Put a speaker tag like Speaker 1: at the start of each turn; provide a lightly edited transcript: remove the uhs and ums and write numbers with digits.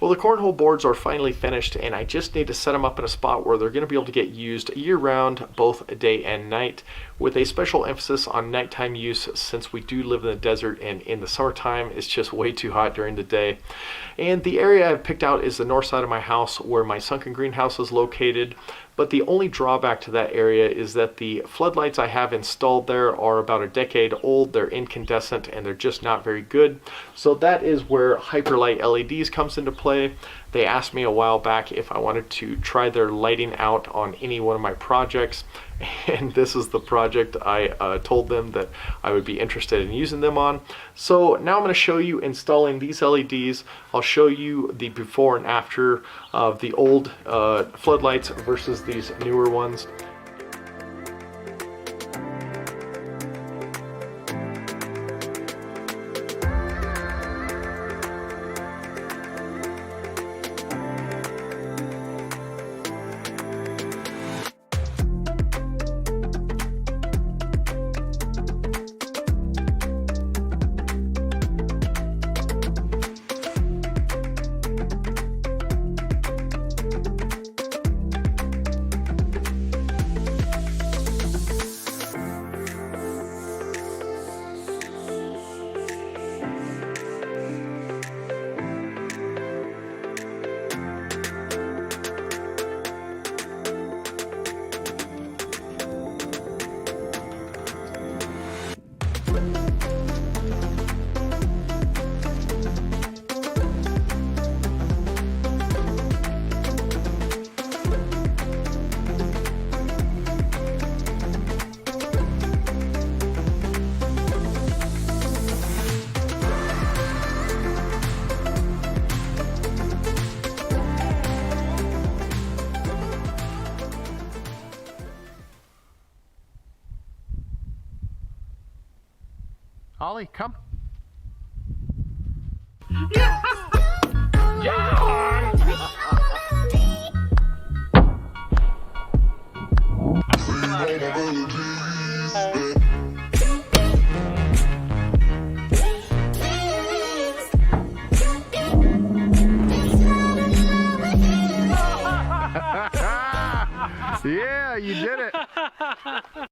Speaker 1: Well, the cornhole boards are finally finished, and I just need to set them up in a spot where they're going to be able to get used year-round, both day and night, with a special emphasis on nighttime use since we do live in the desert, and in the summertime it's just way too hot during the day. And the area I've picked out is the north side of my house where my sunken greenhouse is located. But the only drawback to that area is that the floodlights I have installed there are about a decade old. They're incandescent and they're just not very good. So that is where Hyperlite LEDs comes into play. They asked me a while back if I wanted to try their lighting out on any one of my projects, and this is the project I told them that I would be interested in using them on. So now I'm going to show you installing these LEDs. I'll show you the before and after of the old floodlights versus these newer ones.
Speaker 2: Ollie, come. Yeah, you did it.